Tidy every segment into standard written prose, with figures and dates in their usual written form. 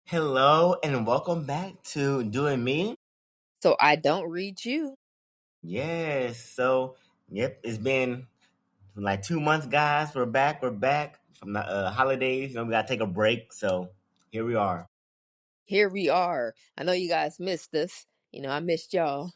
Hello and welcome back to Doing Me. So I don't read you. Yes, it's been like 2 months, guys. We're back. We're back from the holidays. We gotta take a break, so here we are. Here we are. I know you guys missed us. I missed y'all.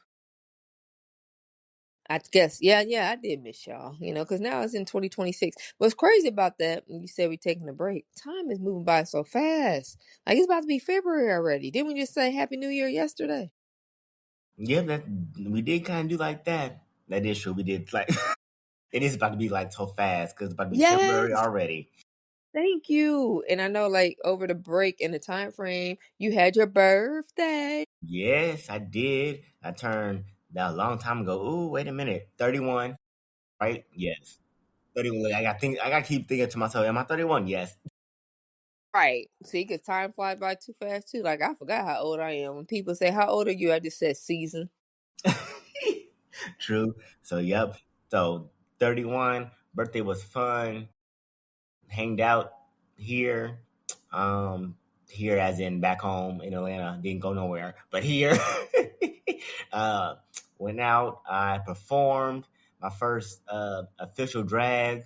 I guess, yeah, I did miss y'all. Because now it's in 2026. What's crazy about that? You said we taking a break. Time is moving by so fast. Like it's about to be February already. Didn't we just say Happy New Year yesterday? Yeah, that we did kind of do like that. That is true. We did like it is about to be like so fast because it's about to be February Yes. already. Thank you. And I know, like over the break and the time frame, you had your birthday. Yes, I did. I turned that a long time ago. Ooh, wait a minute, 31, right? Yes, 31. Like, I got to keep thinking to myself, am I 31? Yes. Right. See, because time flies by too fast too. Like I forgot how old I am. When people say, "How old are you?" I just said season. True. So, yep. So, 31, birthday was fun. Hanged out here. Um, here as in back home in Atlanta. Didn't go nowhere. But here, uh, went out. I performed my first official drag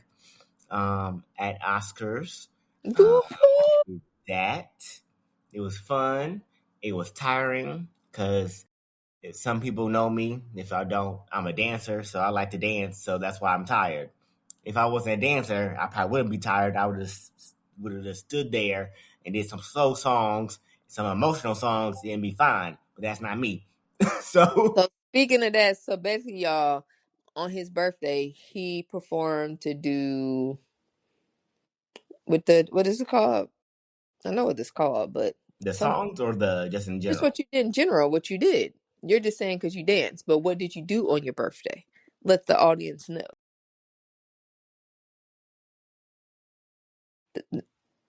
at Oscars. Uh, Woo-hoo! did that. It was fun. It was tiring because some people know me. If I don't, I'm a dancer, so I like to dance. So that's why I'm tired. If I wasn't a dancer, I probably wouldn't be tired. I would have just stood there and did some slow songs, some emotional songs, and be fine. But that's not me. so So speaking of that, so basically, y'all, on his birthday, he performed to do with the what is it called? I know what it's called, but the some songs or the just in just general. what you did in general. What you did. You're just saying because you danced, but what did you do on your birthday? Let the audience know.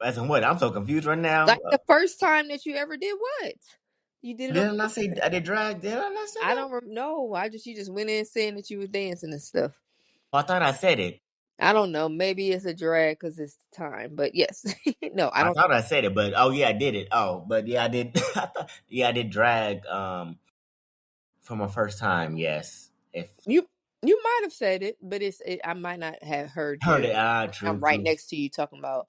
As in what? I'm so confused right now. Like the first time that you ever did what? You did it on Did I your not say birthday. I did drag? Did I not say I that? don't know. You just went in saying that you were dancing and stuff. Oh, I thought I said it. I don't know. Maybe it's a drag because it's time. But yes, no, I I don't. thought I said it, but oh yeah, I did it. Oh, but yeah, I did. I did drag for my first time. Yes, if You might have said it, but I might not have heard heard you. it. I'm True, right true. next to you talking about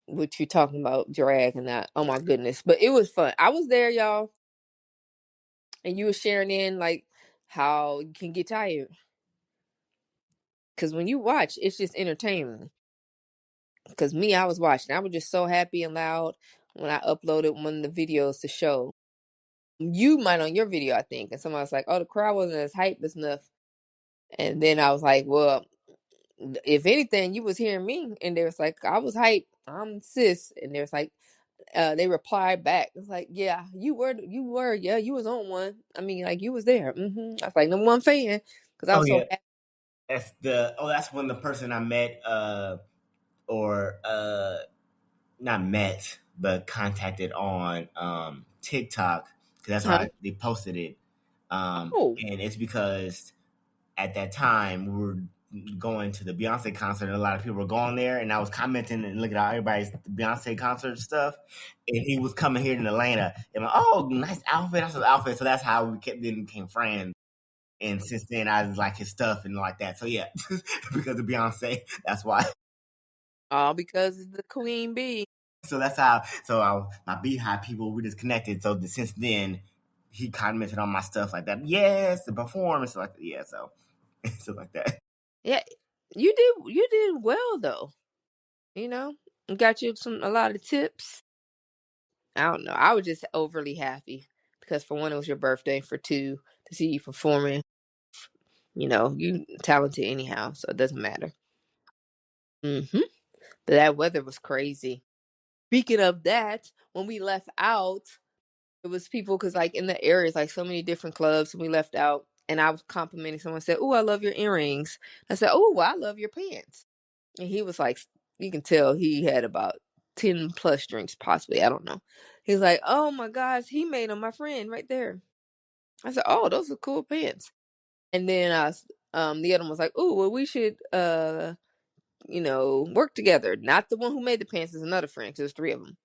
what you're talking about, drag and that. Oh my goodness! But it was fun. I was there, y'all, and you were sharing in like how you can get tired because when you watch, it's just entertainment. Because me, I was watching. I was just so happy and loud when I uploaded one of the videos to show. You might on your video, I think, and somebody was like, "Oh, the crowd wasn't as hype as enough." And then I was like, "Well, if anything, you was hearing me." And they was like, "I was hype. I'm sis." And they was like, they replied back. It's like, "Yeah, yeah, you was on one. I mean, like you was there." I was like, "Number one fan," because I Oh was so yeah, happy. that's when the person I met or not met but contacted on TikTok because that's Huh? why they posted it. Oh, And it's because at that time we were going to the Beyonce concert and a lot of people were going there and I was commenting and looking at everybody's Beyonce concert stuff and he was coming here in Atlanta and I'm like, oh, nice outfit, that's his outfit. So that's how we became friends. And since then I like his stuff and like that. So yeah, because of Beyonce, that's why. all because of the queen bee. So that's how. My Beehive people we just connected. So since then, he commented on my stuff like that. Yes, the performance like that. Yeah, so stuff like that. Yeah, you did well though. You know, got you a lot of tips. I don't know. I was just overly happy because for one, it was your birthday. For two, to see you performing. You talented anyhow, so it doesn't matter. But that weather was crazy. Speaking of that, when we left out, it was people because like in the areas, like so many different clubs, and we left out, and I was complimenting someone. Said, "Oh, I love your earrings." I said, "Oh, well, I love your pants." And he was like, you can tell he had about 10 plus drinks, possibly. I don't know. He's like, "Oh my gosh, he made them, my friend, right there." I said, "Oh, those are cool pants." And then the other one was like, "Oh, well, we should work together." Not the one who made the pants is another friend, because there's three of them.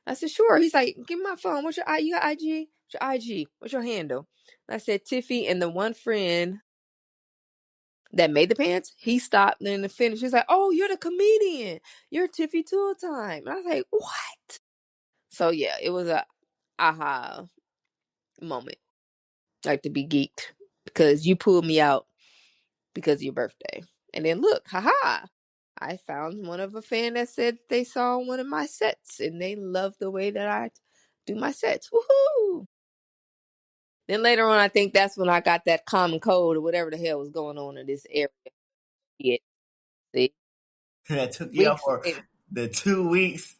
I said, sure. He's like, give me my phone. What's your you got IG? What's your IG? What's your handle? And I said, Tiffy, and the one friend that made the pants, he stopped in the finish. He's like, oh, you're the comedian. You're Tiffi.Tool.Time. And I was like, what? So yeah, it was a aha moment. Like to be geeked. Because you pulled me out because of your birthday. And then look, haha. I found one of a fan that said they saw one of my sets and they love the way that I do my sets. Woohoo! Then later on, I think that's when I got that common cold or whatever the hell was going on in this area. Shit. See, That took you out weeks for later, the 2 weeks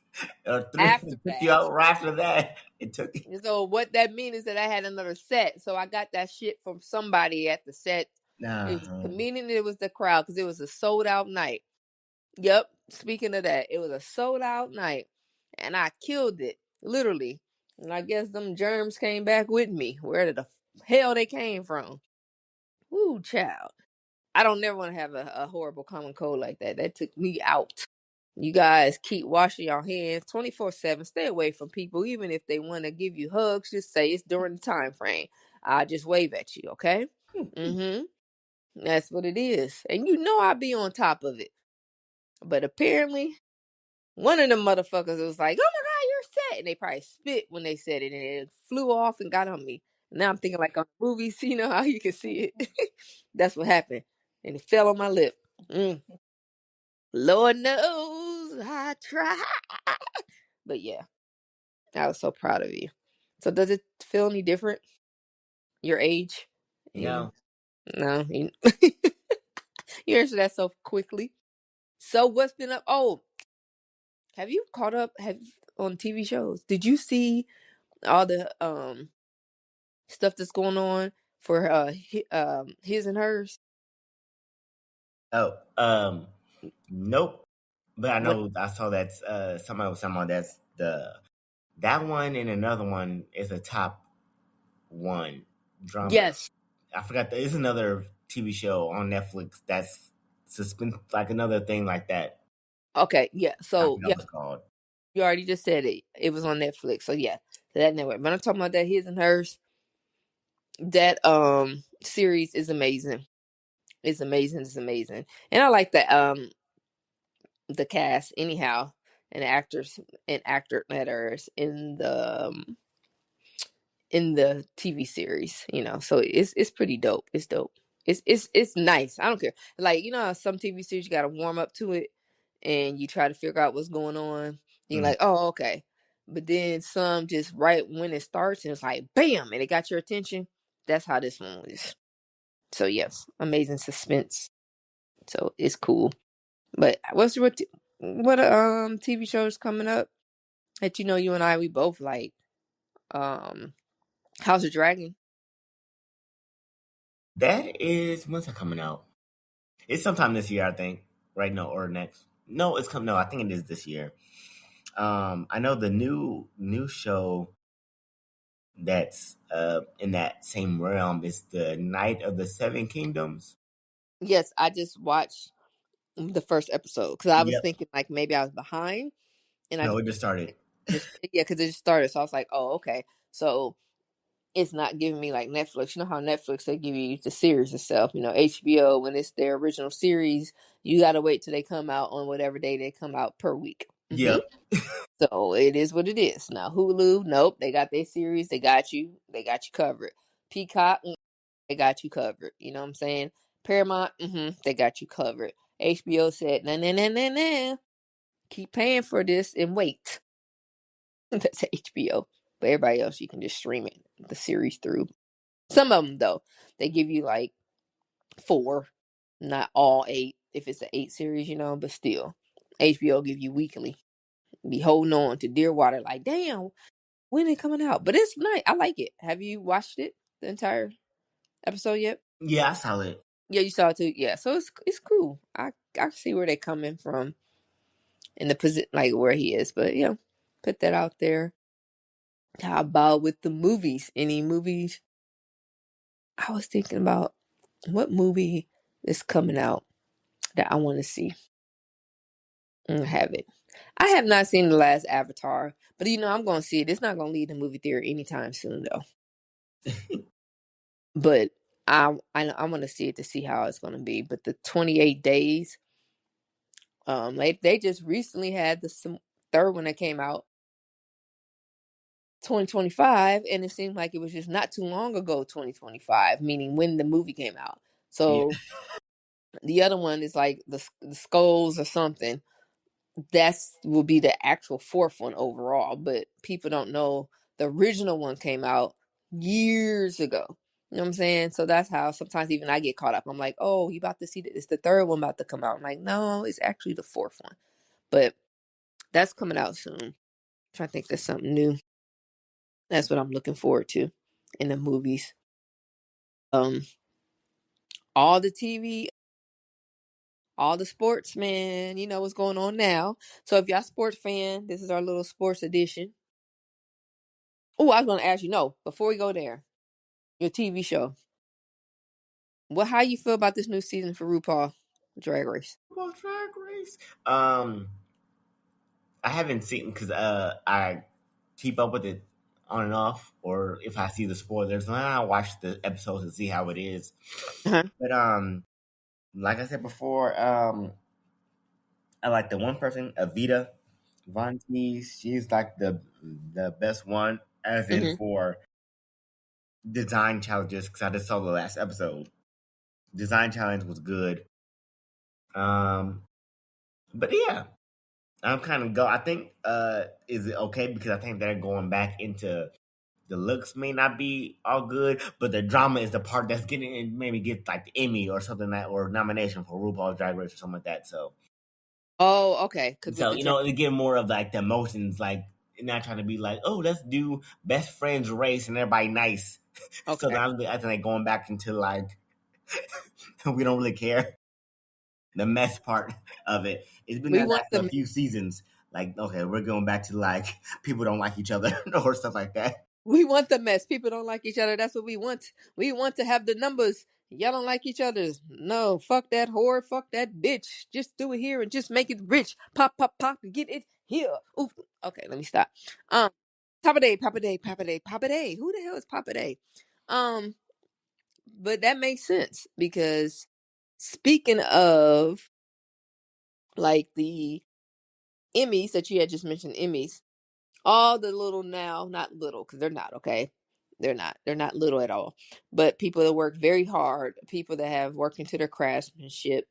or three. after It took you that. out right after that. It took. So what that means is that I had another set. So I got that shit from somebody at the set. It was Nah. comedian. It was the crowd because it was a sold out night. Yep. Speaking of that, it was a sold out night, and I killed it literally. And I guess them germs came back with me. Where the hell they came from? Woo, child. I don't never want to have a horrible common cold like that. That took me out. You guys keep washing your hands 24/7. Stay away from people, even if they want to give you hugs. Just say it's during the time frame. I just wave at you, okay? Mm-hmm. That's what it is, and you know I'll be on top of it. But apparently, one of them motherfuckers was like, "Oh my god, you're set," and they probably spit when they said it, and it flew off and got on me. Now I'm thinking like on movies, you know how you can see it. That's what happened, and it fell on my lip. Mm. Lord knows I tried. But yeah, I was so proud of you. So does it feel any different? Your age? Any? No. No. You, you answered that so quickly. So what's been up? Oh, have you caught up have on TV shows? Did you see all the stuff that's going on for his and hers? Oh. Nope. But I What? know I saw that somebody was talking about that one and another one is a top one drama. Yes. I forgot that it's another TV show on Netflix that's suspense like another thing like that. Okay. Yeah. I So forgot yeah, what it's called. you already just said it. It was on Netflix. So yeah, that network. But I'm talking about that his and hers. That series is amazing. It's amazing. It's amazing. And I like the cast anyhow, and actors and actor letters in the TV series, you know. So it's pretty dope. It's dope. It's nice. I don't care. Like, you know how some TV series you gotta warm up to it and you try to figure out what's going on. You're Mm. like, oh, okay. But then some just right when it starts and it's like bam and it got your attention. That's how this one was. So yes, amazing suspense. So it's cool. But what TV shows coming up that you know you and I we both like? Um House of Dragon. That is when's that coming out? It's sometime this year, I think. Right now or next. No, it's coming. No, I think it is this year. I know the new show that's in that same realm is the Night of the Seven Kingdoms. Yes, I just watched the first episode because I was Yep. thinking like maybe I was behind, and I No, it just started. just yeah because it just started, so I was like, oh okay, so it's not giving me like Netflix. You know how Netflix they give you the series itself. You know HBO when it's their original series, you gotta wait till they come out on whatever day they come out per week. Yep. So it is what it is. Now Hulu, nope, they got their series. They got you covered. Peacock, they got you covered. You know what I'm saying? Paramount, they got you covered. HBO said, nah, nah, nah, nah, nah. Keep paying for this and wait. That's HBO. But everybody else, you can just stream it, the series through. Some of them, though, they give you like 4, not all 8. If it's an 8 series, you know, but still, HBO give you weekly. Be holding on to Dearwater, like, damn, when it coming out? But it's nice. I like it. Have you watched it, the entire episode yet? Yeah, I saw it. Yeah, you saw it too. Yeah, so it's cool. I see where they coming from in the position, like where he is. But yeah, put that out there. How about with the movies? Any movies? I was thinking about what movie is coming out that I want to see and have it. I have not seen the last Avatar, but I'm going to see it. It's not going to leave the movie theater anytime soon, though. But I'm going to see it to see how it's going to be. But the 28 days, they just recently had the third one that came out 2025, and it seemed like it was just not too long ago 2025, meaning when the movie came out. Yeah. So the other one is like the skulls or something. That's will be the actual fourth one overall, but people don't know the original one came out years ago. You know what I'm saying? So that's how sometimes even I get caught up. I'm like, oh, you about to see it's the third one about to come out. I'm like, no, it's actually the fourth one. But that's coming out soon. I'm trying to think there's something new. That's what I'm looking forward to in the movies. Um, all the TV, all the sports, man. You know what's going on now. So if y'all sports fan, this is our little sports edition. Oh, I was going to ask you. No, before we go there, your TV show. How you feel about this new season for RuPaul Drag Race? Well, Drag Race. I haven't seen because I keep up with it on and off, or if I see the spoilers, then I watch the episodes and see how it is. Uh-huh. But like I said before, I like the one person, Avita Vonti. She's like the best one, as in Mm-hmm. for design challenges. Because I just saw the last episode. Design challenge was good. Um, but yeah, I'm kind of go. I think is it okay because I think they're going back into the looks may not be all good, but the drama is the part that's getting maybe get like the Emmy or something that or nomination for RuPaul's Drag Race or something like that. Oh, okay. Because with So the drama. to get more of like the emotions, like not trying to be like, oh, let's do best friends race and everybody nice. So Okay. now I think like going back into like we don't really care the mess part of it. It's been We that want last a the few seasons. Like okay, we're going back to like people don't like each other or stuff like that. We want the mess. People don't like each other. That's what we want. We want to have the numbers. Y'all don't like each other. No, fuck that whore. Fuck that bitch. Just do it here and just make it rich. Pop, pop, pop, and get it here. Ooh. Okay, let me stop. Papa Day, Papa Day, Papa Day, Papa Day. Who the hell is Papa Day? Um, but that makes sense because speaking of like the Emmys that you had just mentioned, Emmys, all the little now, not little because they're not okay. They're not little at all. But people that work very hard, people that have worked into their craftsmanship,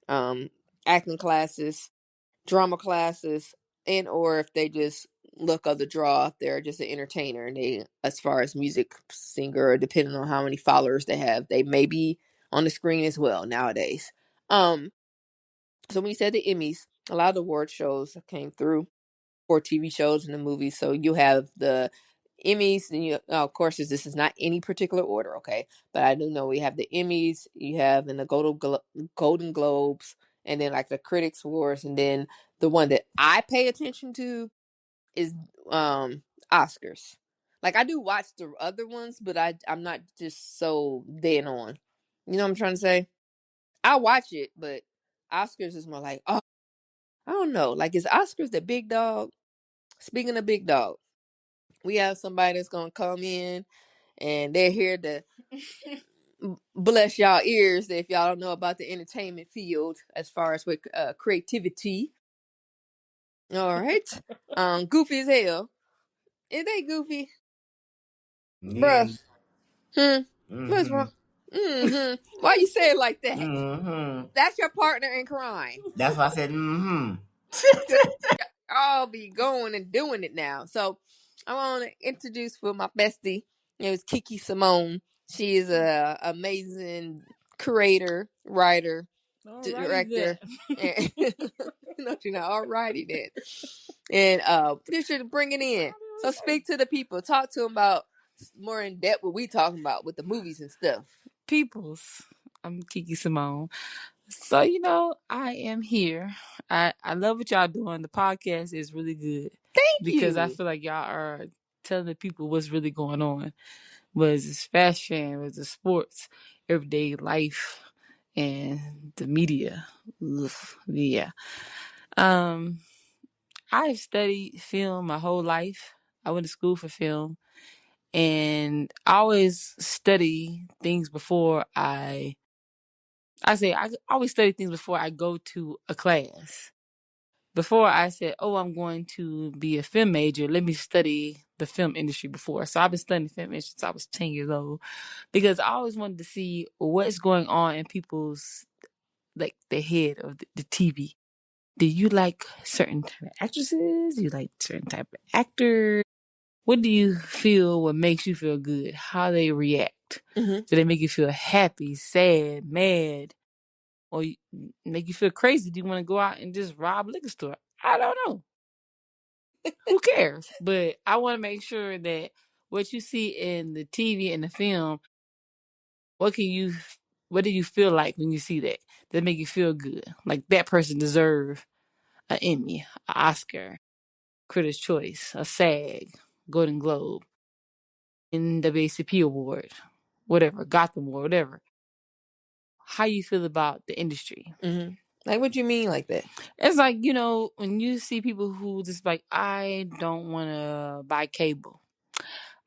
um, acting classes, drama classes, and or if they just look of the draw, if they're just an entertainer and they, as far as music singer, depending on how many followers they have, they may be on the screen as well nowadays. So when you said the Emmys, a lot of the award shows came through for TV shows and the movies. So you have the Emmys, and of course, this is not any particular order, okay? But I do know we have the Emmys, you have in the Golden Globes, and then like the Critics Awards, and then the one that I pay attention to is Oscars. Like I do watch the other ones, but I'm not just so dead on. You know what I'm trying to say? I watch it, but Oscars is more like, oh, I don't know. Like is Oscars the big dog? Speaking of big dog, we have somebody that's gonna come in and they're here to bless y'all ears if y'all don't know about the entertainment field as far as with creativity. All right. Goofy as hell. Is they goofy? Yeah. Bruh. Hmm. What's Mm-hmm. wrong? Mm-hmm. Why you say it like that? Mm-hmm. That's your partner in crime. That's why I said mm-hmm. I'll be going and doing it now. So I want to introduce for my bestie. It was Kiki Simone. She is a amazing creator, writer, Alrighty then. director. And no, you're not alrighty then. And you should bring it in. So speak to the people. Talk to them about more in depth what we talking about with the movies and stuff. Peoples. I'm Kiki Simone. So, I am here. I love what y'all doing. The podcast is really good Thank because I you. feel like y'all are telling the people what's really going on. Was it's fashion, was it sports, everyday life, and the media. Ugh, yeah. Um, I've studied film my whole life. I went to school for film, and I always study things before I always study things before I go to a class. Before I said, "Oh, I'm going to be a film major," let me study the film industry before. So I've been studying film industry since I was 10 years old because I always wanted to see what's going on in people's, like, the head of the TV. Do you like certain type of actresses? Do you like certain type of actors? What do you feel? What makes you feel good? How they react? Mm-hmm. Do they make you feel happy, sad, mad, or make you feel crazy? Do you want to go out and just rob a liquor store? I don't know. Who cares? But I want to make sure that what you see in the TV and the film, what can you, what do you feel like when you see that make you feel good? Like that person deserve an Emmy, an Oscar, Critics' Choice, a SAG, Golden Globe, NAACP award, whatever, Gotham award, whatever. How you feel about the industry? Mm-hmm. Like, what you mean like that? It's like, when you see people who just like, I don't want to buy cable.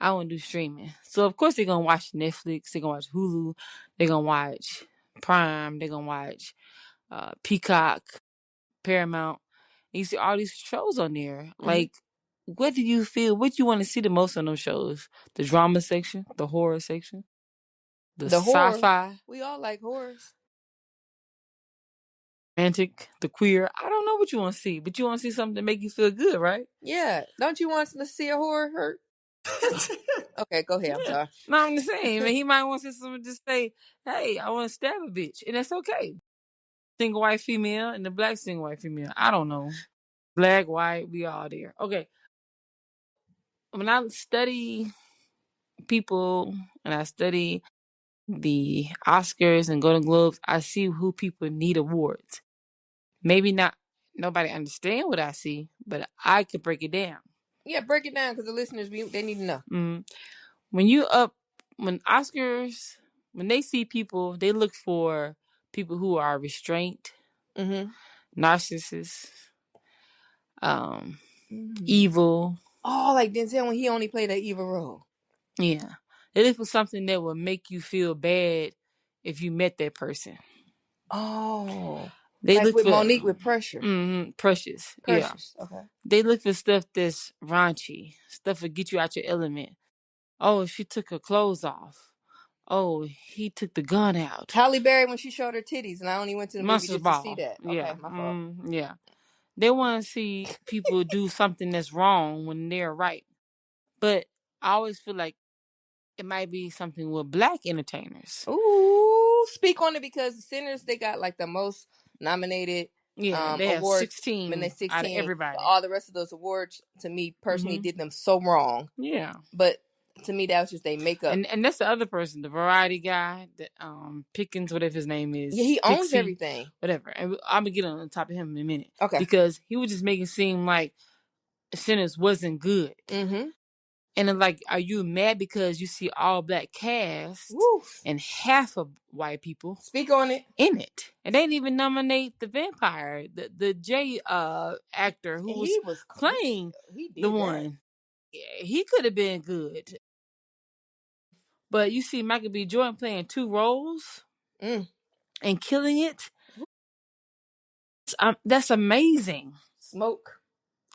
I want to do streaming. So of course they're gonna watch Netflix, they're gonna watch Hulu, they're gonna watch Prime, they're gonna watch Peacock, Paramount. And you see all these shows on there. Mm-hmm. Like, what do you feel? What you want to see the most on those shows? The drama section, the horror section, the The horror. sci-fi, We all like horrors. romantic, the queer. I don't know what you want to see, but you want to see something to make you feel good, right? Yeah. Don't you want to see a horror hurt? Okay, go ahead. I'm Yeah. sorry. No, I'm just saying, man, he might want to see someone just say, hey, I want to stab a bitch. And that's okay. Single white female and the black single white female. I don't know. Black, white, we all there. Okay. When I study people and I study the Oscars and Golden Globes, I see who people need awards. Maybe not nobody understand what I see, but I could break it down. Yeah, break it down because the listeners, they need to know. Mm. When Oscars, when they see people, they look for people who are restrained, Mm-hmm. narcissists, Mm. evil. Oh, like Denzel when he only played that evil role. Yeah. They look for something that will make you feel bad if you met that person. Oh, They like look with for Monique with Pressure. precious. Yeah. Precious. Okay. They look for stuff that's raunchy, stuff that get you out your element. Oh, she took her clothes off. Oh, he took the gun out. Halle Berry when she showed her titties, and I only went to the movie Monsters just to see ball. that. Okay, Yeah. my fault. Yeah. They want to see people do something that's wrong when they're right. But I always feel like it might be something with black entertainers. Ooh, speak on it because the Sinners they got like the most nominated Yeah, they have awards when they 16 out of 16. But everybody. all the rest of those awards to me personally Hmm. did them so wrong. Yeah. But to me that was just they makeup. And that's the other person, the variety guy, that Pickens, whatever his name Yeah, is, he owns Pixie, everything. whatever. And I'm gonna get on top of him in a minute Okay. because he was just making it seem like Sinners wasn't good. Mm-hmm. And then, like, are you mad because you see all black cast Woo. and half of white people Speak on it. in it? And they didn't even nominate the vampire, the J actor who And was he was playing he the did that. one. Yeah, he could have been good. But you see Michael B. Jordan playing two roles Mm. and killing it. That's amazing. Smoke.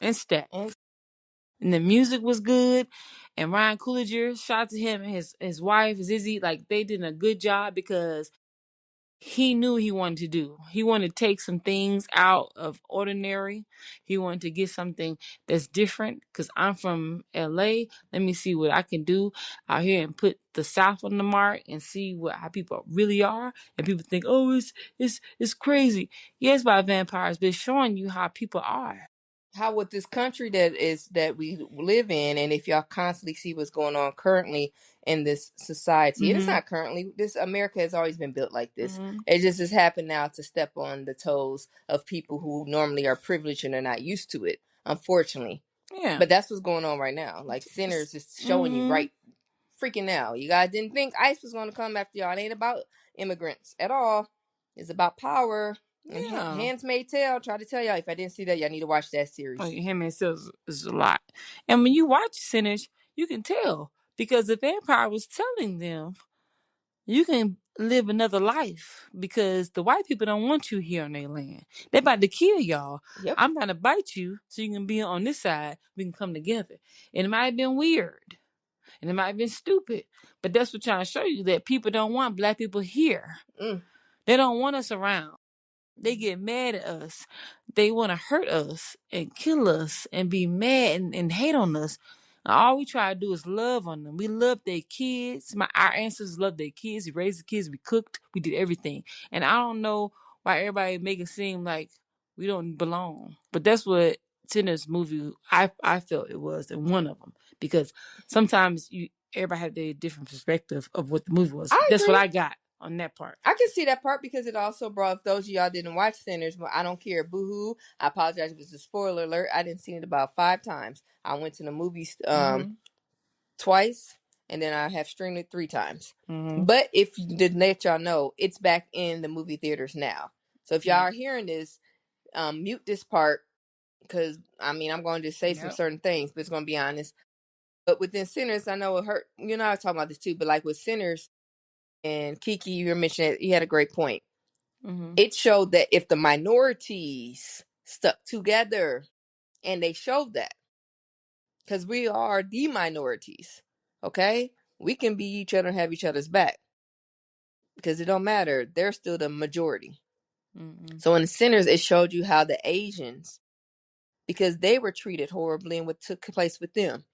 And stat. And And the music was good. And Ryan Coogler, shout out to him and his wife, Zizzy, like they did a good job because he knew he wanted to do. He wanted to take some things out of ordinary. He wanted to get something that's different because I'm from LA. Let me see what I can do out here and put the South on the mark and see how people really are. And people think, oh, it's crazy. Yes, by vampires, but it's showing you how people are. how would this country that we live in, and if y'all constantly see what's going on currently in this society, and it's Mm-hmm. not currently, this America has always been built like this. Mm-hmm. It just has happened now to step on the toes of people who normally are privileged and are not used to it, unfortunately. Yeah. But that's what's going on right now. Like Sinners is showing you right freaking now. You guys didn't think ICE was going to come after y'all. It ain't about immigrants at all. It's about power. And Yeah. Handmaid's Tale. Try to tell y'all, if I didn't see that, y'all need to watch that series. Like him and Sills is a lot. And when you watch Sinners, you can tell because the vampire was telling them you can live another life because the white people don't want you here on their land. They about to kill y'all. Yep. I'm about to bite you so you can be on this side. We can come together. And it might have been weird and it might have been stupid, but that's what trying to show you that people don't want black people here. Mm. They don't want us around. They get mad at us. They want to hurt us and kill us and be mad and hate on us. And all we try to do is love on them. We love their kids. Our ancestors loved their kids. We raised the kids. We cooked. We did everything. And I don't know why everybody make it seem like we don't belong. But that's what Tinner's movie I felt it was, and one of them, because sometimes everybody have their different perspective of what the movie was. I That's what agree. I got on that part. I can see that part because it also brought, if those of y'all didn't watch Sinners, but I don't care. Boo-hoo. I apologize if it's a spoiler alert. I didn't see it about 5 times. I went to the movies Mm-hmm. twice, and then I have streamed it 3 times. Mm-hmm. But if you didn't let y'all know, it's back in the movie theaters now. So if y'all Yep. are hearing this, mute this part because I'm going to say some Yep. certain things, but it's going to be honest. But within Sinners, I know it hurt. I was talking about this too, but like with Sinners and Kiki, you were mentioning it, you had a great point. Mm-hmm. It showed that if the minorities stuck together, and they showed that, because we are the minorities, okay? We can be each other and have each other's back because it don't matter. They're still the majority. Mm-hmm. So in the Sinners, it showed you how the Asians, because they were treated horribly and what took place with them.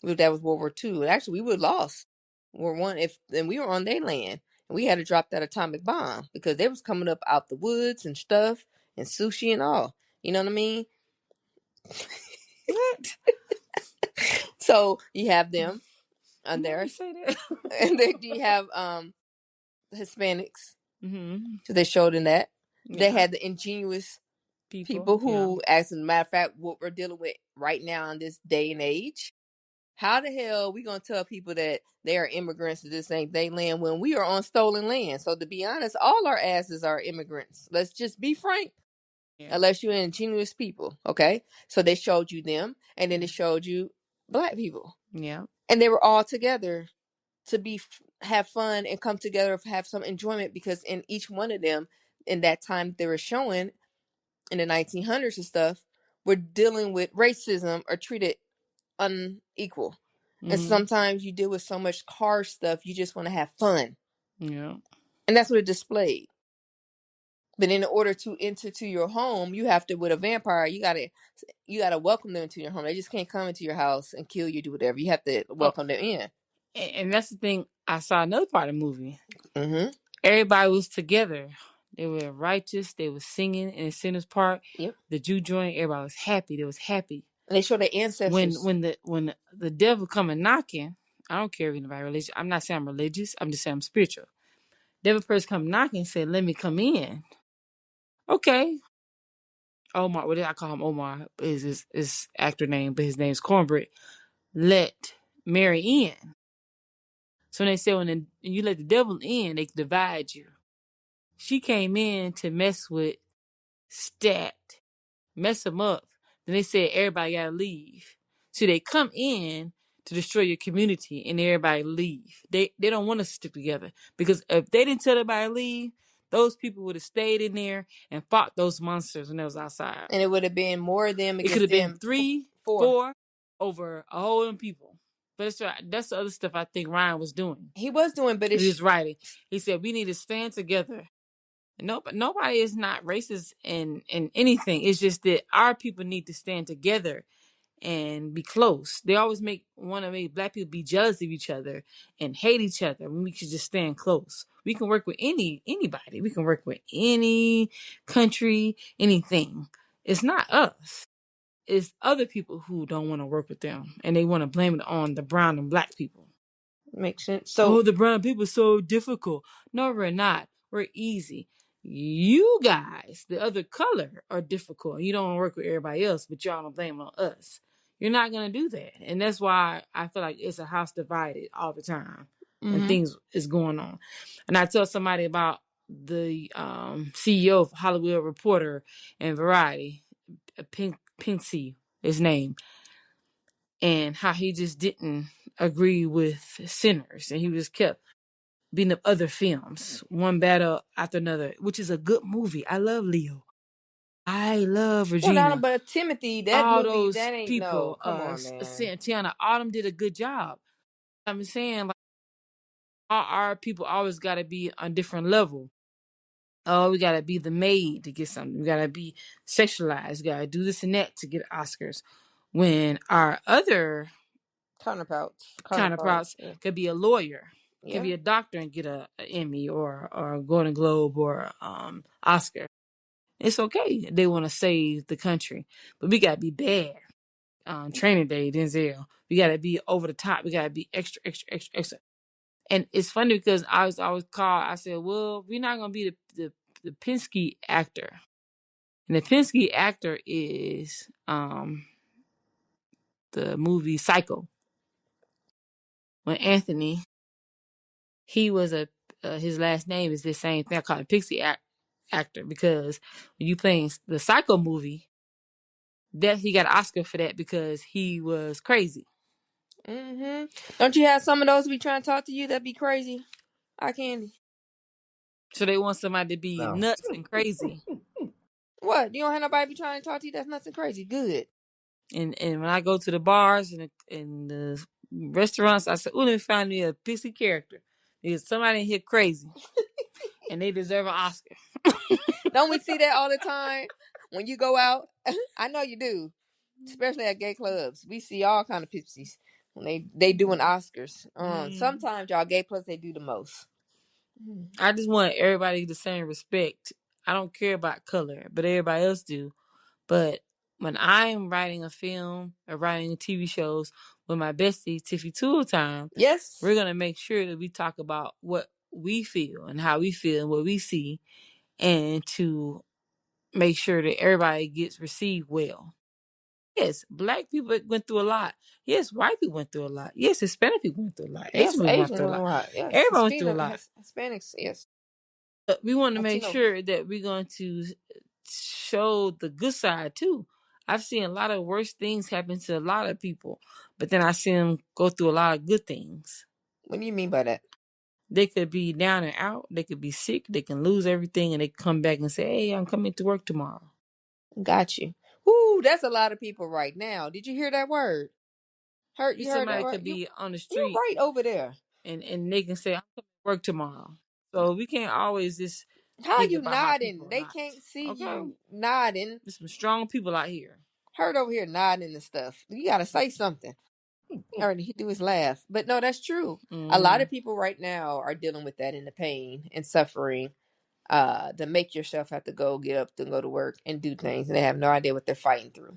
That was World War II. And actually, we would have lost World War I and we were on their land. And we had to drop that atomic bomb because they was coming up out the woods and stuff and sushi and all. You know what I mean? What? So you have them on Why there. you say that? And then you have Hispanics. Mm-hmm. So they showed in that. They Yeah. had the ingenious People. people Yeah. who, as a matter of fact, what we're dealing with right now in this day and age. How the hell we gonna tell people that they are immigrants to this ain't they land when we are on stolen land? So to be honest, all our asses are immigrants. Let's just be frank. Yeah. Unless you're ingenious people, okay? So they showed you them, and then they showed you black people, Yeah. and they were all together to have fun and come together, have some enjoyment, because in each one of them, in that time they were showing in the 1900s and stuff, were dealing with racism or treated unequal. And Mm-hmm. sometimes you deal with so much car stuff, you just want to have fun. Yeah. And that's what it displayed. But in order to enter to your home, you have to, with a vampire, you gotta welcome them to your home. They just can't come into your house and kill you, do whatever. You have to Oh, welcome them in. and that's the thing. I saw another part of the movie. Mm-hmm. Everybody was together. They were righteous. They were singing in the sinner's part. Yep. The Jew joint. Everybody was happy. They was happy. And they show their When ancestors. when the when the devil come and knocking, I don't care if anybody religious. I'm not saying I'm religious. I'm just saying I'm spiritual. Devil first come knocking and said, "Let me come in." Okay. Omar, what did I call him? Omar is his actor name, but his name's Cornbread. Let Mary in. So they say when you let the devil in, they divide you. She came in to mess with Stat, mess him up. Then they said everybody gotta leave. So they come in to destroy your community and everybody leave. They don't want us to stick together because if they didn't tell everybody to leave, those people would have stayed in there and fought those monsters when they was outside. And it would have been more of them It could against have been them. 3, 4. 4 over a whole them people. But that's the other stuff I think Ryan was doing. He was doing, but He it's was writing. He said we need to stand together. Nobody is not racist in anything. It's just that our people need to stand together and be close. They always want to make black people be jealous of each other and hate each other when we should just stand close. We can work with anybody. We can work with any country, anything. It's not us. It's other people who don't want to work with them and they want to blame it on the brown and black people. makes sense. Oh, So the brown people are so difficult. No, we're not. We're easy. You guys, the other color, are difficult. You don't want to work with everybody else, but y'all don't blame it on us. You're not gonna do that, and that's why I feel like it's a house divided all the time when mm-hmm. things is going on. And I tell somebody about the CEO of Hollywood Reporter and Variety, Pincy, his name, and how he just didn't agree with Sinners, and he just kept beating up other films, one battle after another, which is a good movie. I love Leo. I love Well, not Regina. but Timothy, that All movie, those that ain't no. people, Come on, man. Santana, all them did a good job. I'm saying, like, all our people always got to be on different level. Oh, we gotta be the maid to get something. We gotta be sexualized. We gotta do this and that to get Oscars. When our other Counterparts. counterparts Yeah. could be a lawyer, could Yeah. be a doctor and get a Emmy or a Golden Globe or Oscar. It's okay. They want to save the country, but we gotta be bad. Training Day, Denzel. We gotta be over the top. We gotta be extra, extra, extra, extra. And it's funny because I was always called. I said, "Well, we're not gonna be the Penske actor." And the Penske actor is the movie Psycho. When Anthony, he was a his last name is the same thing. I call him actor because when you playing the Psycho movie, that he got an Oscar for that because he was crazy. Mm-hmm. Don't you have some of those be trying to talk to you that be crazy? I candy. So they want somebody to be No. nuts and crazy. What? You don't have nobody be trying to talk to you that's nothing crazy? Good. And when I go to the bars and the restaurants, I say, "Oh, let me find me a pixie character because somebody in here crazy and they deserve an Oscar." Don't we see that all the time when you go out? I know you do, especially at gay clubs. We see all kind of pipsies when they doing Oscars. Mm. Sometimes y'all gay plus they do the most. Mm. I just want everybody the same respect. I don't care about color, but everybody else do. But when I'm writing a film or writing TV shows with my bestie Tiffi.Tool.Time, Yes. we're gonna make sure that we talk about what we feel and how we feel and what we see, and to make sure that everybody gets received well. Yes, black people went through a lot. Yes, white people went through a lot. Yes, Hispanic people went through a lot. Asian Yes, people went Asian through a women lot. right. Yes, Everybody went through a Hispanic, lot. Hispanics. Yes, But we want to make Latino. sure that we're going to show the good side too. I've seen a lot of worse things happen to a lot of people, but then I see them go through a lot of good things. What do you mean by that? They could be down and out. They could be sick. They can lose everything, and they come back and say, "Hey, I'm coming to work tomorrow." Got you. Ooh, that's a lot of people right now. Did you hear that word? You heard that Somebody word? could be on the You street right over there. and they can say, "I'm coming to work tomorrow." So we can't always just How think you about how nodding? people are They not. can't see Okay, you nodding. there's some strong people out here. Heard over here nodding and stuff. You gotta say something. Or he do his laugh. But no, that's true. A lot Mm, of people right now are dealing with that in the pain and suffering. To make yourself have to go get up and go to work and do things, and they have no idea what they're fighting through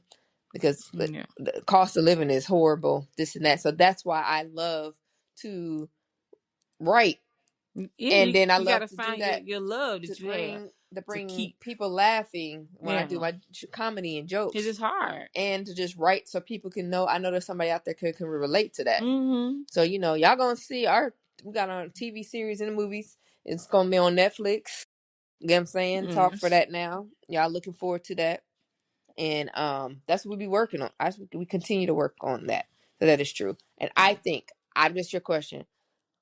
because yeah. the cost of living is horrible. This and that. So that's why I love to write, Yeah, and then I you got love to to do find that your love to that you have to bring keep. people laughing when I do Yeah, my comedy and it's jokes, just hard. and to just write so people can know. I know there's somebody out there can relate to that. Mm-hmm. So y'all gonna see we got our TV series and the movies. It's gonna be on Netflix. You know what I'm saying? Talk for Yes. that now. Y'all looking forward to that. And that's what we be working on. We continue to work on that. So that is true. And I think I missed your question.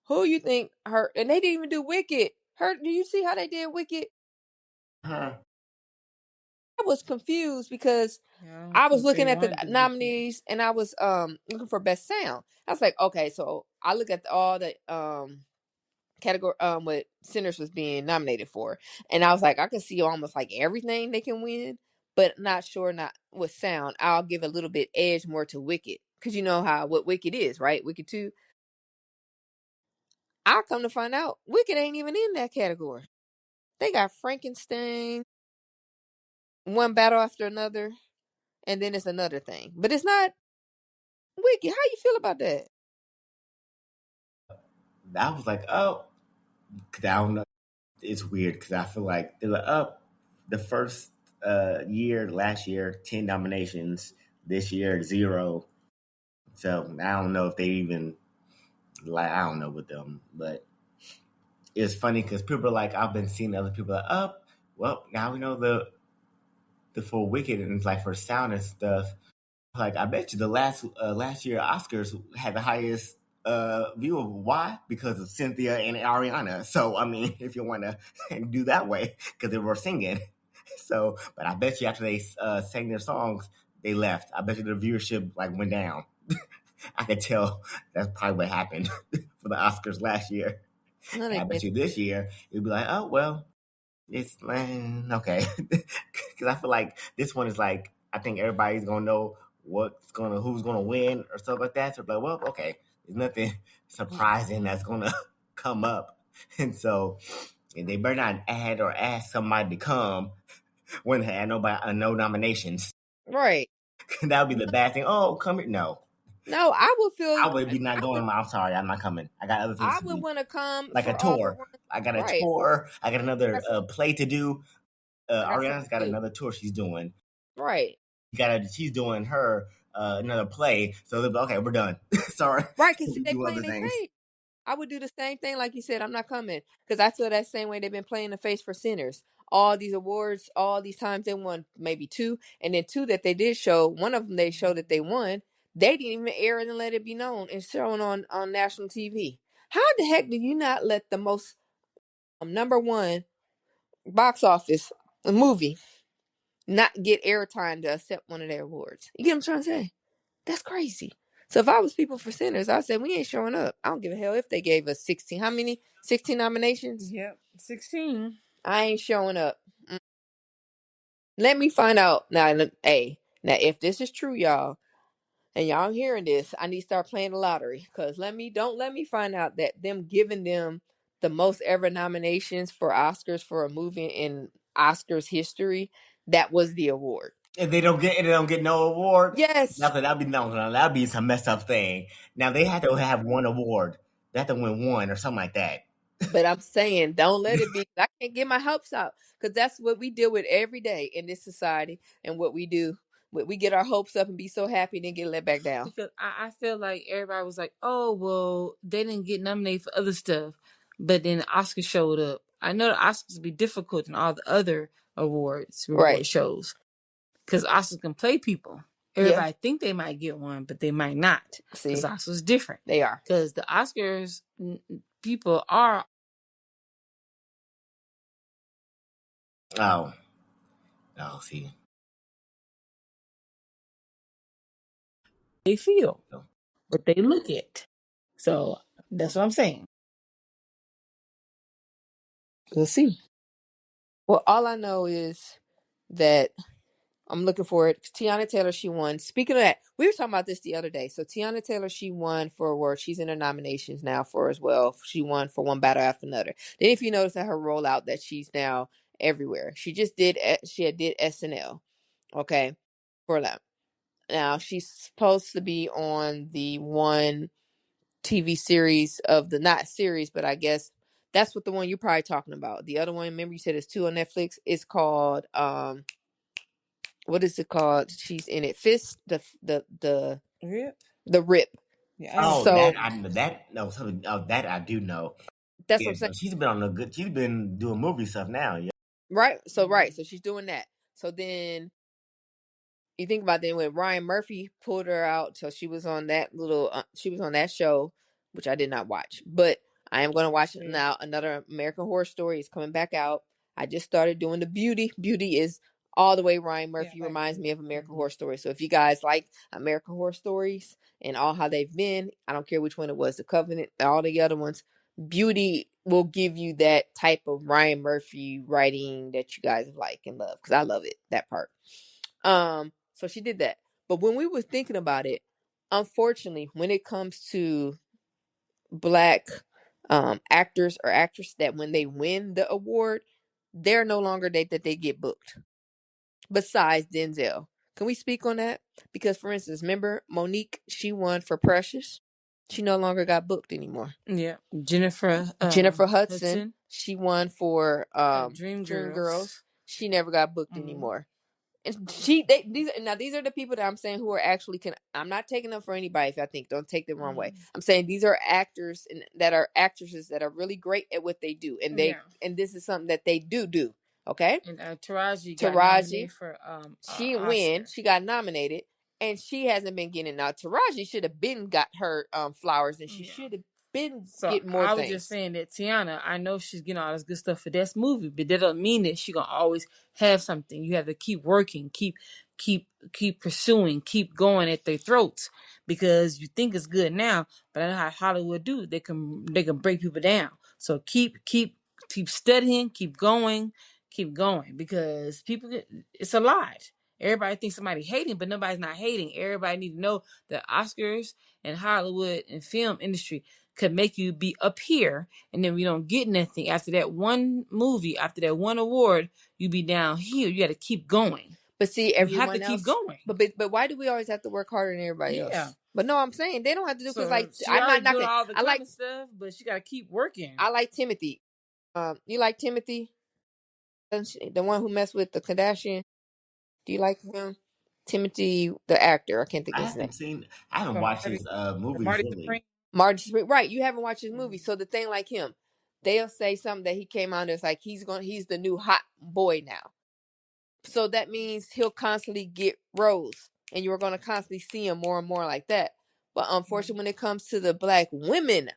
Who you think hurt? And they didn't even do Wicked. Hurt? Do you see how they did Wicked? Huh. I was confused because Yeah, I don't I was think they looking at the want to do Wicked. nominees and I was looking for best sound. I was like, okay, so I look at all the category what Sinners was being nominated for, and I was like, I can see almost like everything they can win, but not sure not with sound. I'll give a little bit edge more to Wicked because you know how what Wicked is, right? Wicked 2. I come to find out Wicked ain't even in that category. They got Frankenstein, one battle after another, and then it's another thing, but it's not Wicked. How you feel about that? I was like, oh, 'cause I don't know. It's weird because I feel like they're like, oh, the first last year, 10 nominations. This year, zero. So I don't know if they even, like, I don't know with them, but it's funny because people are like, I've been seeing other people like, oh, well, now we know the full Wicked and it's like for sound and stuff. Like I bet you the last year Oscars had the highest view of why because of Cynthia and Ariana. So I mean, if you want to do that way, because they were singing. So, but I bet you after they sang their songs, they left. I bet you the viewership like went down. I could tell that's probably what happened for the Oscars last year. No, And they I bet get you this year it'd be like, oh well, it's okay. Because I feel like this one is like I think everybody's gonna know who's gonna win or stuff like that. So like, well, okay, there's nothing surprising that's gonna come up, and so and they better not add or ask somebody to come when they had no nominations. right. That would be the bad thing. Oh, come here. No, No, I would feel. I would be not going. I'm sorry, I'm not coming. I got other things I to would do, want to come like a for all the tour. ones. I got a Right. tour. I got I another got some. play to do. I got something Ariana's got to do. another tour she's doing. Right. She's doing her another play. So they'll be okay, we're done. Sorry, Right. Because we they do play in other their things. face. I would do the same thing, like you said. I'm not coming because I feel that same way they've been playing the face for sinners. All these awards, all these times they won, maybe two, and then two that they did show. One of them they showed that they won. They didn't even air it and let it be known and shown on national TV. How the heck did you not let the most number one box office movie not get airtime to accept one of their awards? You get what I'm trying to say? That's crazy. So if I was people for sinners, I said we ain't showing up. I don't give a hell if they gave us 16. How many? 16 nominations? Yep, 16. I ain't showing up. Let me find out now. Hey, now if this is true, y'all, and y'all hearing this, I need to start playing the lottery. Cause don't let me find out that them giving them the most ever nominations for Oscars for a movie in Oscars history, that was the award. If they don't get no award, Yes. that'd be no, that'd be some messed up thing. Now they had to have one award. They have to win one or something like that. But I'm saying, don't let it be. I can't get my hopes out because that's what we deal with every day in this society, and what we do. We get our hopes up and be so happy, and then get let back down. Because I feel like everybody was like, oh, well, they didn't get nominated for other stuff. But then the Oscars showed up. I know the Oscars be difficult than all the other reward Right. shows. Because Oscars can play people. Yeah. Everybody think they might get one, but they might not. Because See, Oscars different. they are. Because the Oscars people are Oh, oh, see, they feel no. what they look at. So that's what I'm saying. We'll see. Well, all I know is that I'm looking for it. Tiana Taylor, she won. Speaking of that, we were talking about this the other day. So Tiana Taylor, she won for award. She's in her nominations now for as well. She won for One Battle After Another. Then if you notice at her rollout that she's now everywhere. She had did SNL. Okay. For that. Now she's supposed to be on the one TV series of the not series, but I guess that's what the one you're probably talking about. The other one, remember you said it's two on Netflix. It's called what is it called? She's in it. Fist Rip. the Rip. Yeah, I ain't Oh, seen So that I do know. that's what Yeah, I'm saying. no, she's been on the good. She's been doing movie stuff now. Yeah. Right. So she's doing that. So then you think about then when Ryan Murphy pulled her out, so she was on that she was on that show, which I did not watch, but I am going to watch it Yeah. now. Another American Horror Story is coming back out. I just started doing the Beauty. Beauty is all the way Ryan Murphy reminds me of American Horror Story. So if you guys like American Horror Stories and all how they've been, I don't care which one it was, The Covenant, all the other ones, Beauty will give you that type of Ryan Murphy writing that you guys like and love because I love it, that part. So she did that. But when we were thinking about it, unfortunately, when it comes to black actors or actresses that when they win the award, they're no longer that they get booked. Besides Denzel. Can we speak on that? Because for instance, remember Monique, she won for Precious. She no longer got booked anymore. Yeah, Jennifer Jennifer Hudson, Hudson, she won for Dream Dream Girls. Girls. She never got booked Mm-hmm. anymore. And these are the people that I'm saying who are actually I'm not taking them for anybody. If I think, don't take the wrong way. I'm saying these are actors and that are actresses that are really great at what they do, and this is something that they do. Okay, And Taraji got Taraji, nominated for she didn't win. Oscar. She got nominated, and she hasn't been getting. Now Taraji should have been got her flowers, and she should have been So getting more I was just things. saying that Tiana, I know she's getting all this good stuff for this movie, but that don't mean that she gonna always have something. You have to keep working, keep pursuing, keep going at their throats because you think it's good now, but I know how Hollywood do. They can break people down. So keep studying, keep going because it's a lot. Everybody thinks somebody hating, but nobody's not hating. Everybody need to know that Oscars and Hollywood and film industry could make you be up here, and then we don't get nothing after that one movie, after that one award, you be down here. You got to keep going. But see, You have to everyone keep else. going. But why do we always have to work harder than everybody Yeah. else? But no, I'm saying they don't have to do because So like she I'm already not doing knocking. all the I like common stuff, but she got to keep working. I like Timothy. You like Timothy, the one who messed with the Kardashian? Do you like him? Timothy, the actor. I can't think of his name. I haven't From watched Marty, his from movies Marty really. Supreme. Marty, right? You haven't watched his movie, so the thing like him, they'll say something that he came out as like he's the new hot boy now. So that means he'll constantly get roles, and you're going to constantly see him more and more like that. But unfortunately, when it comes to the black women,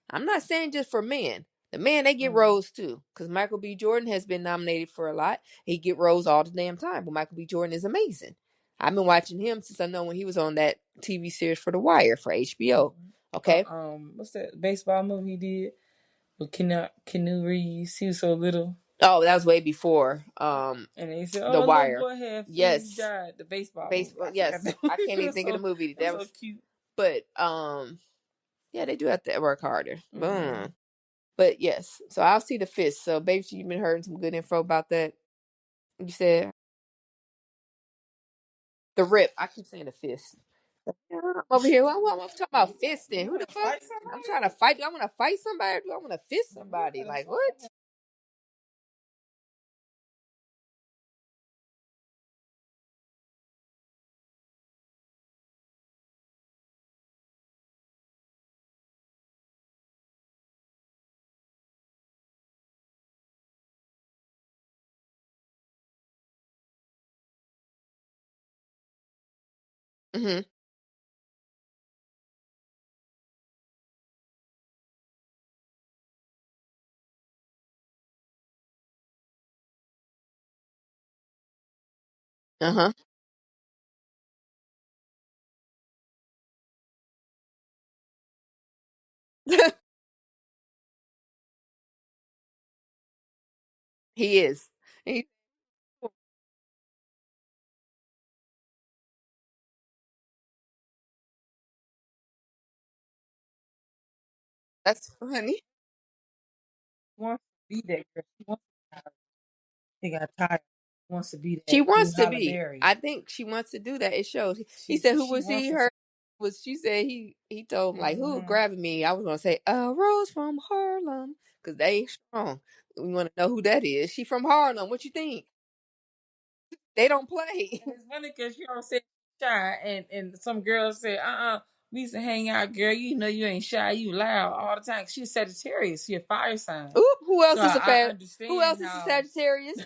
I'm not saying just for men. The men, they get roles too, because Michael B. Jordan has been nominated for a lot. He get roles all the damn time, but Michael B. Jordan is amazing. I've been watching him since I know when he was on that TV series for The Wire for HBO. Okay. What's that baseball movie he did with Keanu Reeves? He was so little. Oh, that was way before And they said, The "Oh, a little Wire. boy had flu. He Yes. died." The baseball movie. Baseball. I forgot Yes. that I movie. can't even think of the movie. It was so cute. But yeah, they do have to work harder. Mm-hmm. But yes. So I'll see the fist. So baby, you've been hearing some good info about that. You said the rip. I keep saying the fist. Yeah, I'm over here. I'm talking about fisting. Who the fuck? I'm trying to fight. Do I want to fight somebody? Or do I want to fist somebody? Like what? Mm-hmm. Uh huh. He is. He, that's funny. She wants to be that girl. She got tired. She wants to be She that new wants to Halle be. Berry. I think she wants to do that. It shows. He She said, "Who she was wants he? to. Her was." She said he told him like, "Who Mm-hmm. grabbing me?" I was gonna say, Rose from Harlem," because they strong. We want to know who that is. She from Harlem. What you think? They don't play. And it's funny because you don't say shy, and some girls say, we used to hang out, girl. You know you ain't shy, you loud all the time. She's Sagittarius, she a fire sign. Oop. Who else So is a I fat? Who else understand is a how Sagittarius?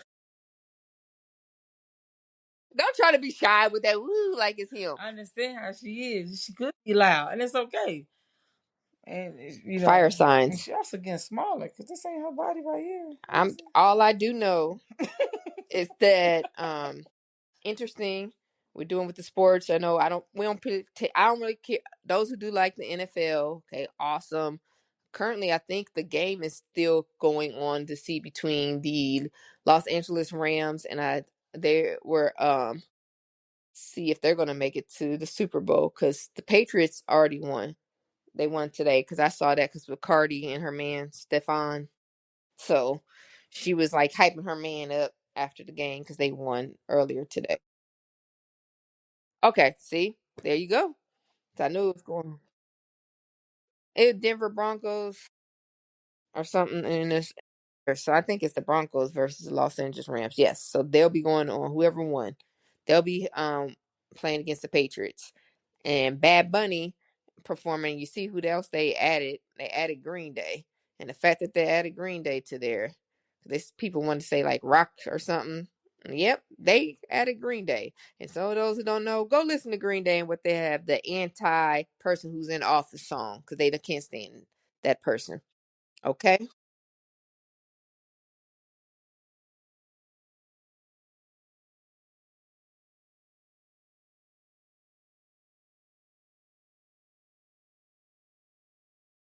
Don't try to be shy with that woo like it's him. I understand how she is. She could be loud, and it's okay. And Fire and signs. she also getting smaller because this ain't her body right here. Let me I'm all I do know is that interesting. We're doing with the sports. I know I don't. We don't. I don't really care. Those who do like the NFL, okay, awesome. Currently, I think the game is still going on to see between the Los Angeles Rams and they were see if they're going to make it to the Super Bowl because the Patriots already won. They won today because I saw that because with Cardi and her man Stefan. So she was like hyping her man up after the game because they won earlier today. Okay, see, there you go. So I knew it was going. It Denver Broncos or something in this. So I think it's the Broncos versus the Los Angeles Rams. Yes, so they'll be going on whoever won. They'll be playing against the Patriots, and Bad Bunny performing. You see who else they added? They added Green Day, and the fact that they added Green Day to there, this people want to say like rock or something. Yep, they added Green Day. And so those who don't know, go listen to Green Day and what they have, the anti person who's in office song, because they can't stand that person. Okay.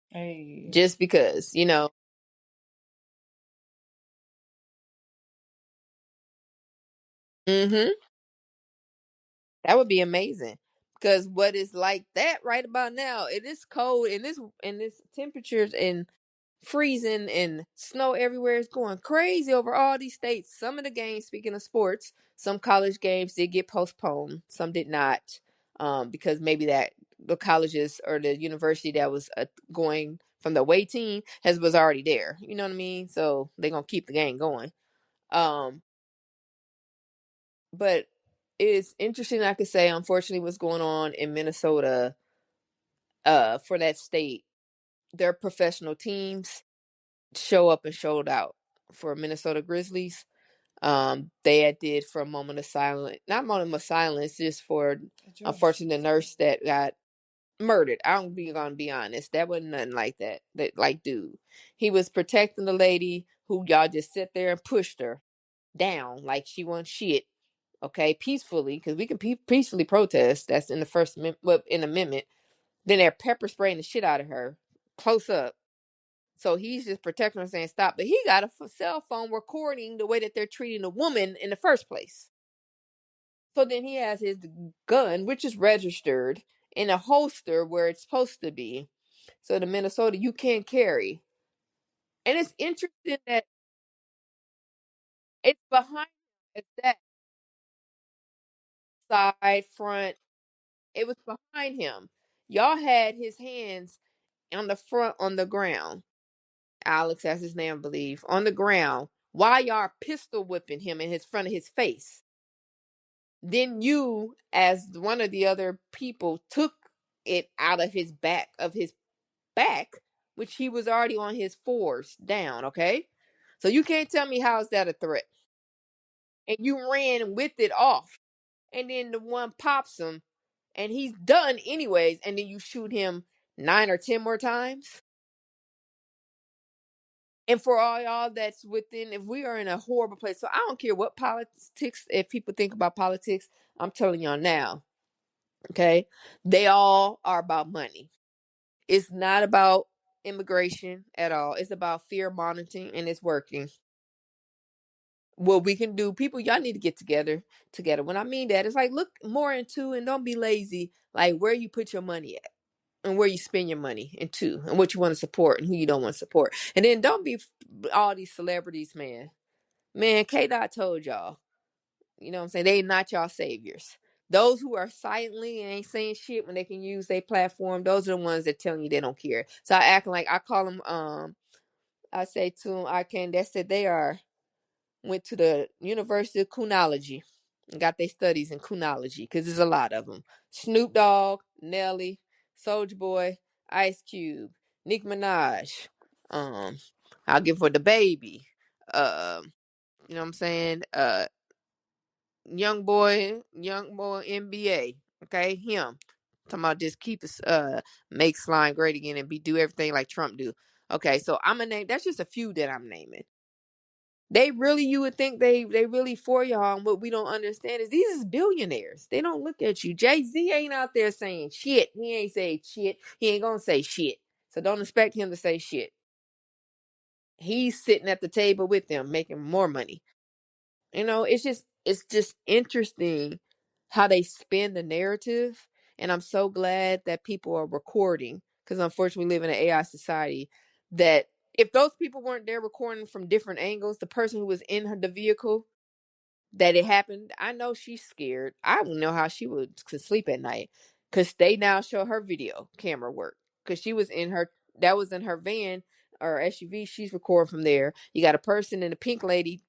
Hey. Just because, hmm that would be amazing. Because what is like that right about now, it is cold and this temperatures and freezing and snow everywhere. Is going crazy over all these states. Some of the games, speaking of sports, some college games did get postponed. Some did not, because maybe that the colleges or the university that was going from the away team was already there. You know what I mean? So they're gonna keep the game going. Um, but it's interesting. I could say, unfortunately, what's going on in Minnesota, for that state, their professional teams show up and showed out for Minnesota Grizzlies. They had did for a moment of silence, not moment of silence, just for unfortunately the nurse that got murdered. I'm gonna be honest, that wasn't nothing like that. That like, dude, he was protecting the lady who y'all just sit there and pushed her down like she wasn't shit. Okay, peacefully, because we can peacefully protest. That's in the in amendment. Then they're pepper spraying the shit out of her close up. So he's just protecting her, saying stop. But he got a cell phone recording the way that they're treating the woman in the first place. So then he has his gun, which is registered, in a holster where it's supposed to be. So the Minnesota, you can't carry. And it's interesting that it's behind. It's that side, front. It was behind him. Y'all had his hands on the front on the ground. Alex, that's his name, I believe, on the ground. While y'all pistol whipping him in his front of his face. Then you, as one of the other people, took it out of his back, which he was already on his fours down. Okay, so you can't tell me how is that a threat? And you ran with it off, and then the one pops him, and he's done anyways, and then you shoot him 9 or 10 more times. And for all y'all that's within, if we are in a horrible place, so I don't care what politics, if people think about politics, I'm telling y'all now, okay? They all are about money. It's not about immigration at all. It's about fear monitoring, and it's working. What we can do, people, y'all need to get together. When I mean that, it's like look more into and don't be lazy, like where you put your money at and where you spend your money into and what you want to support and who you don't want to support. And then don't be all these celebrities, man. Man, K Dot told y'all, you know what I'm saying? They not y'all saviors. Those who are silently and ain't saying shit when they can use their platform, those are the ones that telling you they don't care. So I acting like I call them, I say to them, I can, they said they are, went to the University of Coonology and got their studies in Coonology because there's a lot of them. Snoop Dogg, Nelly, Soulja Boy, Ice Cube, Nicki Minaj, um, I'll give for the baby, you know what I'm saying? Young boy NBA. Okay, him. Talking about just keep us make slime great again and do everything like Trump do. Okay, so I'm gonna name that's just a few that I'm naming. They really you would think they really for y'all, and what we don't understand is these is billionaires. They don't look at you. Jay-Z ain't out there saying shit. He ain't say shit. He ain't gonna say shit. So don't expect him to say shit. He's sitting at the table with them making more money. It's just interesting how they spin the narrative, and I'm so glad that people are recording because unfortunately we live in an AI society that if those people weren't there recording from different angles, the person who was in the vehicle that it happened, I know she's scared. I don't know how she would could sleep at night because they now show her video camera work because she was in her that was in her van or SUV, she's recording from there. You got a person in the pink lady,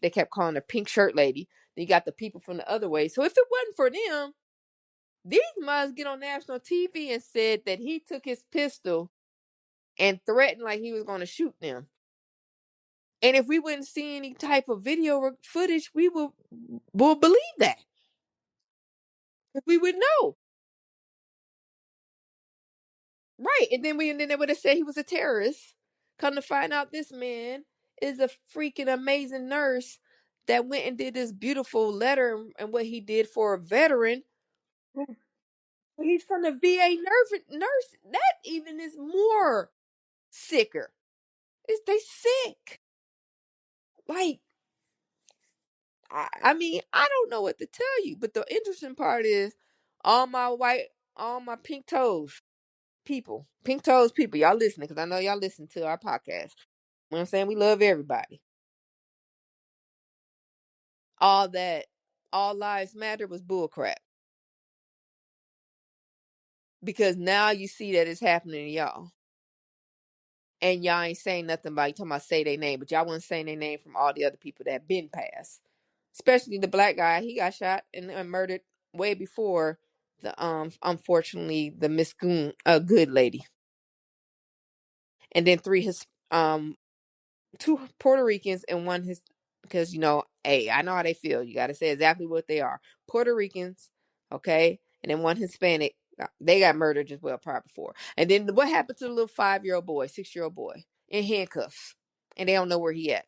they kept calling her pink shirt lady. Then you got the people from the other way. So if it wasn't for them, these must get on national TV and said that he took his pistol and threatened like he was going to shoot them. And if we wouldn't see any type of video footage, we will believe that. We would know. Right. And then they would have said he was a terrorist. Come to find out this man is a freaking amazing nurse that went and did this beautiful letter and what he did for a veteran. He's from the VA nurse. That even is more sicker. They sick. Like, I mean, I don't know what to tell you, but the interesting part is all my pink toes people, y'all listening, because I know y'all listen to our podcast. You know what I'm saying? We love everybody. All that, all lives matter was bullcrap. Because now you see that it's happening to y'all. And y'all ain't saying nothing about, you talking about say their name, but y'all wasn't saying their name from all the other people that been passed. Especially the black guy, he got shot and murdered way before the unfortunately the Miss Good lady. And then two Puerto Ricans and one his, because hey, I know how they feel. You got to say exactly what they are. Puerto Ricans, okay, and then one Hispanic. They got murdered as well prior before. And then what happened to the little 5-year-old boy, 6-year-old boy in handcuffs, and they don't know where he at.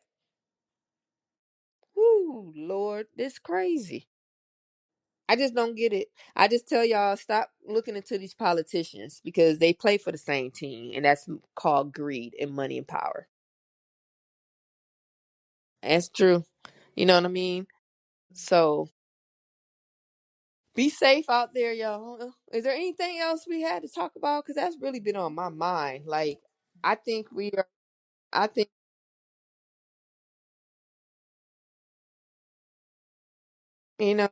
Whoo, Lord, this crazy. I just don't get it. I just tell y'all, stop looking into these politicians because they play for the same team, and that's called greed and money and power. That's true. You know what I mean? So be safe out there, y'all. Is there anything else we had to talk about? Because that's really been on my mind. Like, I think we are, I think, you know,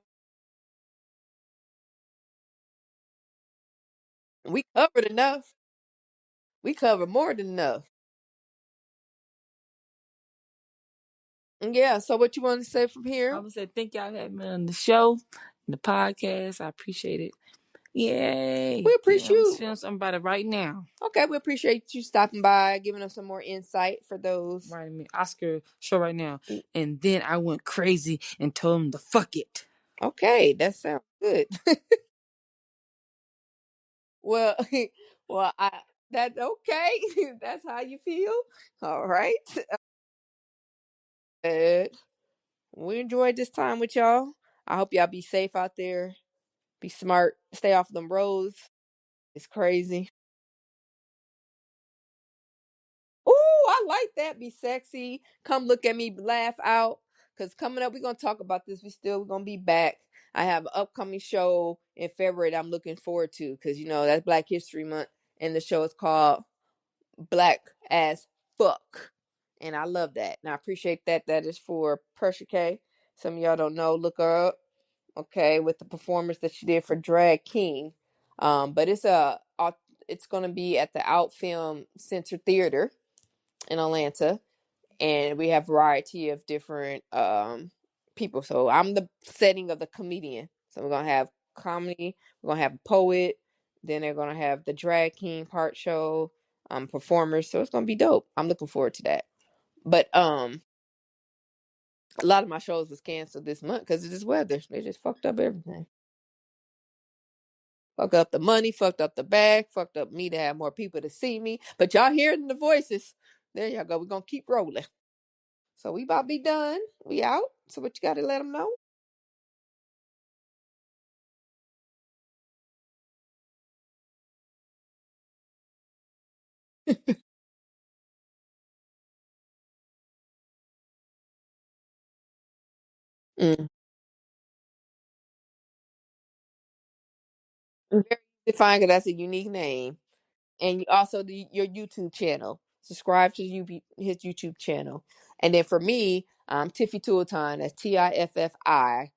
we covered enough. We covered more than enough. Yeah. So what you want to say from I here? would say thank y'all for having me on the show, the podcast. I appreciate it. We Yay. Yeah, appreciate I'm just you. feeling something about it right now. Okay. We appreciate you stopping by, giving us some more insight for those. Writing me Oscar show right now. And then I went crazy and told him to fuck it. Okay. That sounds good. Well, well, that's okay. That's how you feel. All right. Good. We enjoyed this time with y'all. I hope y'all be safe out there. Be smart. Stay off them roads. It's crazy. Ooh, I like that. Be sexy. Come look at me, laugh out. Cause coming up, we're gonna talk about this. We're gonna be back. I have an upcoming show in February that I'm looking forward to. Cause that's Black History Month. And the show is called Black as Fuck. And I love that. And I appreciate that. That is for Pressure K. Some of y'all don't know. Look her up. Okay, with the performance that she did for Drag King. But it's gonna be at the Out Film Center Theater in Atlanta, and we have a variety of different people. So I'm the setting of the comedian. So we're gonna have comedy, we're gonna have a poet, then they're gonna have the Drag King part show, performers. So it's gonna be dope. I'm looking forward to that. But a lot of my shows was canceled this month because of this weather. They just fucked up everything. Fucked up the money, fucked up the bag, fucked up me to have more people to see me. But y'all hearing the voices. There y'all go. We're going to keep rolling. So we about to be done. We out. So what you got to let them know? Mm. Very easy to find because that's a unique name. And also your YouTube channel. Subscribe to his YouTube channel. And then for me, Tiffi.Tool.Time. That's Tiffi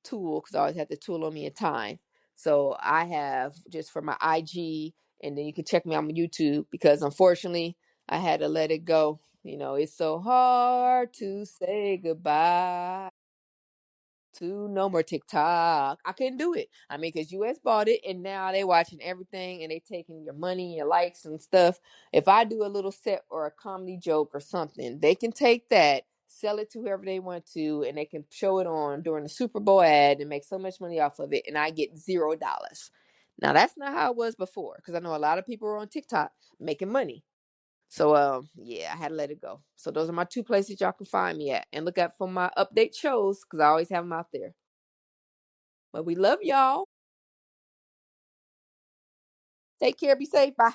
tool because I always have the tool on me in time. So I have just for my IG, and then you can check me on my YouTube because unfortunately I had to let it go. It's so hard to say goodbye to no more TikTok. I couldn't do it. I mean, because US bought it and now they watching everything and they taking your money, your likes and stuff. If I do a little set or a comedy joke or something, they can take that, sell it to whoever they want to, and they can show it on during the Super Bowl ad and make so much money off of it, and I get $0. Now that's not how it was before, because I know a lot of people are on TikTok making money. So yeah, I had to let it go. So those are my two places y'all can find me at. And look out for my update shows because I always have them out there. But we love y'all. Take care, be safe. Bye.